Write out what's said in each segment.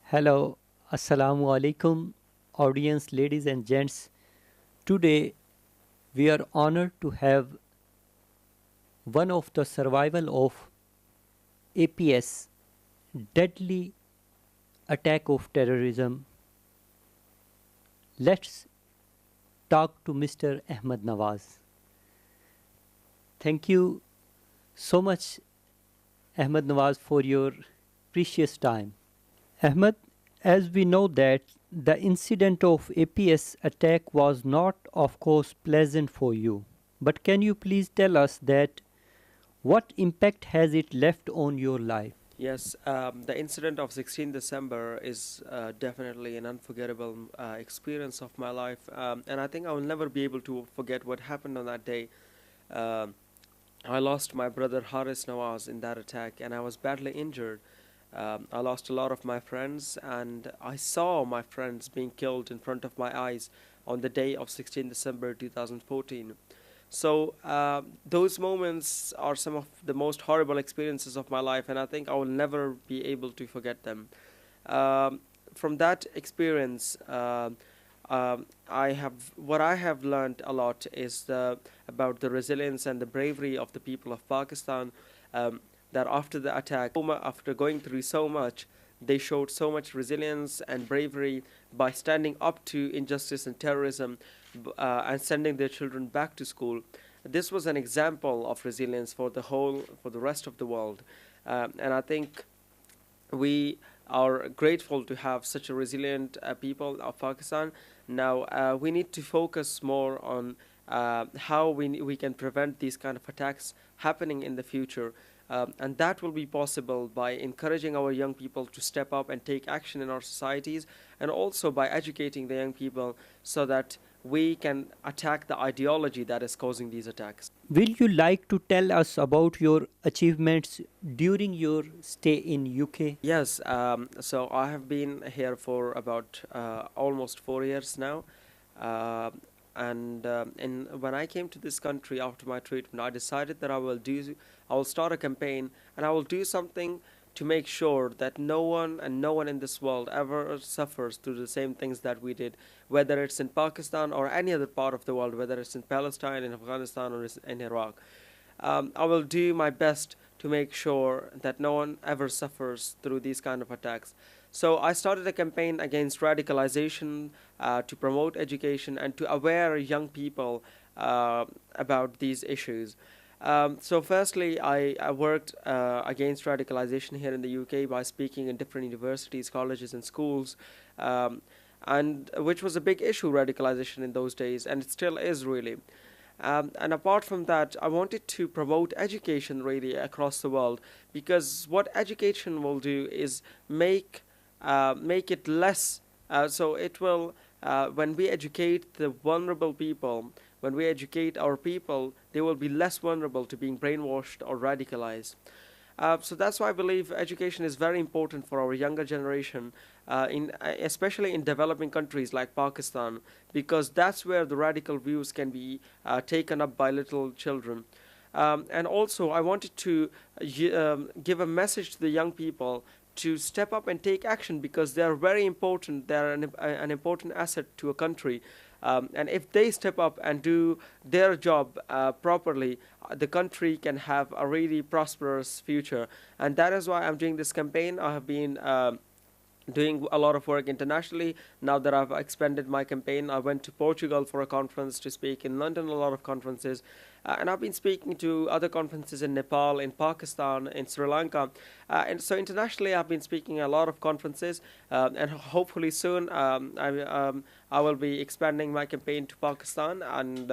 Hello, Assalamu alaikum, audience, ladies and gents. Today we are honored to have one of the survival of APS, deadly attack of terrorism. Let's talk to Mr. Ahmed Nawaz. Thank you so much, Ahmed Nawaz, for your precious time. Ahmed, as we know that the incident of APS attack was not, of course, pleasant for you. But can you please tell us that what impact has it left on your life? Yes, the incident of 16 December is definitely an unforgettable experience of my life, and I think I will never be able to forget what happened on that day. Um I lost my brother Haris Nawaz in that attack, and I was badly injured. I lost a lot of my friends, and I saw my friends being killed in front of my eyes on the day of 16 December 2014. So those moments are some of the most horrible experiences of my life, and I think I will never be able to forget them. Um, from that experience, I have what I have learned a lot is about the resilience and the bravery of the people of Pakistan. That after the attack, after going through so much, they showed so much resilience and bravery by standing up to injustice and terrorism and sending their children back to school. This was an example of resilience for the rest of the world, and I think we are grateful to have such a resilient people of Pakistan. Now we need to focus more on how we can prevent these kind of attacks happening in the future. And that will be possible by encouraging our young people to step up and take action in our societies, and also by educating the young people so that we can attack the ideology that is causing these attacks. Will you like to tell us about your achievements during your stay in UK? Yes, so I have been here for about almost 4 years now. Uh, and when I came to this country after my treatment, I decided that I will start a campaign, and I will do something to make sure that no one in this world ever suffers through the same things that we did, whether it's in Pakistan or any other part of the world, whether it's in Palestine, in Afghanistan, or in Iraq. I will do my best to make sure that no one ever suffers through these kind of attacks. So I started a campaign against radicalization, to promote education and to aware young people about these issues. So firstly, I worked against radicalization here in the UK by speaking in different universities, colleges, and schools, and which was a big issue, radicalization in those days, and it still is really. And apart from that, I wanted to promote education really across the world, because what education will do is make it less. So it will, when we educate the vulnerable people, when we educate our people, they will be less vulnerable to being brainwashed or radicalized. So that's why I believe education is very important for our younger generation, especially in developing countries like Pakistan, because that's where the radical views can be taken up by little children. And also, I wanted to give a message to the young people to step up and take action, because they are very important. They are an important asset to a country. And if they step up and do their job properly, the country can have a really prosperous future. And that is why I'm doing this campaign. I have been doing a lot of work internationally. Now that I've expanded my campaign, I went to Portugal for a conference to speak, in London a lot of conferences, and I've been speaking to other conferences in Nepal, in Pakistan, in Sri Lanka, and so internationally I've been speaking at a lot of conferences, and hopefully soon I will be expanding my campaign to Pakistan, and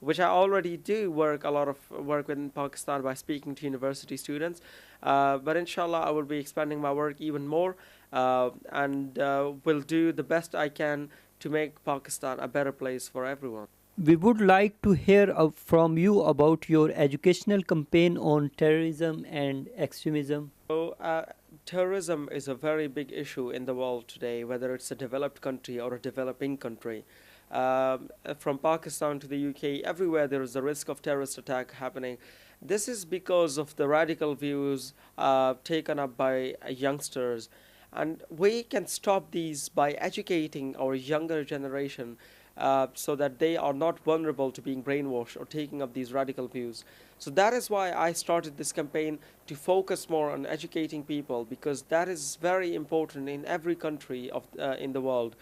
which I already do a lot of work in Pakistan by speaking to university students, but inshallah I will be expanding my work even more, and will do the best I can to make Pakistan a better place for everyone. We would like to hear from you about your educational campaign on terrorism and extremism. So, terrorism is a very big issue in the world today, whether it's a developed country or a developing country. From Pakistan to the UK, everywhere there is a risk of terrorist attack happening. This is because of the radical views taken up by youngsters. And we can stop these by educating our younger generation, so that they are not vulnerable to being brainwashed or taking up these radical views. So that is why I started this campaign, to focus more on educating people, because that is very important in every country in the world.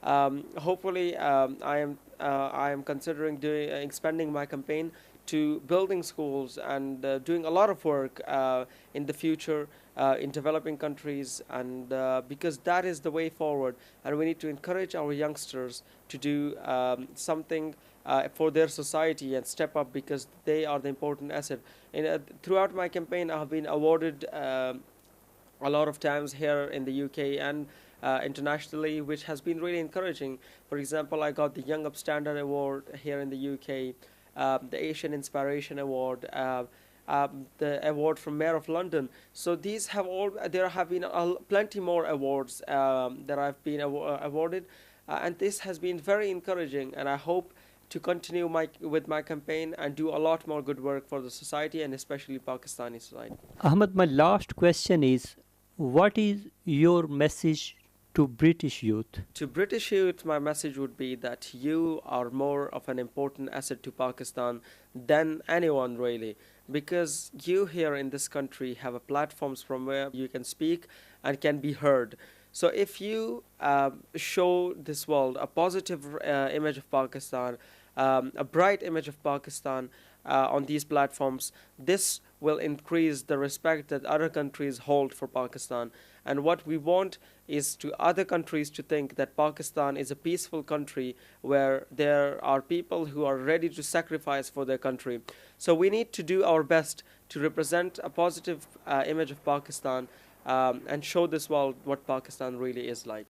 Hopefully, I am considering doing expanding my campaign to building schools and doing a lot of work in the future in developing countries, and because that is the way forward, and we need to encourage our youngsters to do something for their society and step up, because they are the important asset. Throughout my campaign, I have been awarded a lot of times here in the UK and internationally, which has been really encouraging. For example, I got the Young Upstander Award here in the UK, the Asian Inspiration Award, the award from Mayor of London. So these have all, there have been plenty more awards that I've been awarded, and this has been very encouraging. And I hope to continue with my campaign and do a lot more good work for the society, and especially Pakistani society. Ahmed, my last question is, what is your message to British youth? To British youth, my message would be that you are more of an important asset to Pakistan than anyone, really, because you here in this country have a platforms from where you can speak and can be heard. So if you show this world a positive image of Pakistan, a bright image of Pakistan on these platforms, this will increase the respect that other countries hold for Pakistan. And what we want is to other countries to think that Pakistan is a peaceful country where there are people who are ready to sacrifice for their country. So we need to do our best to represent a positive image of Pakistan, and show this world what Pakistan really is like.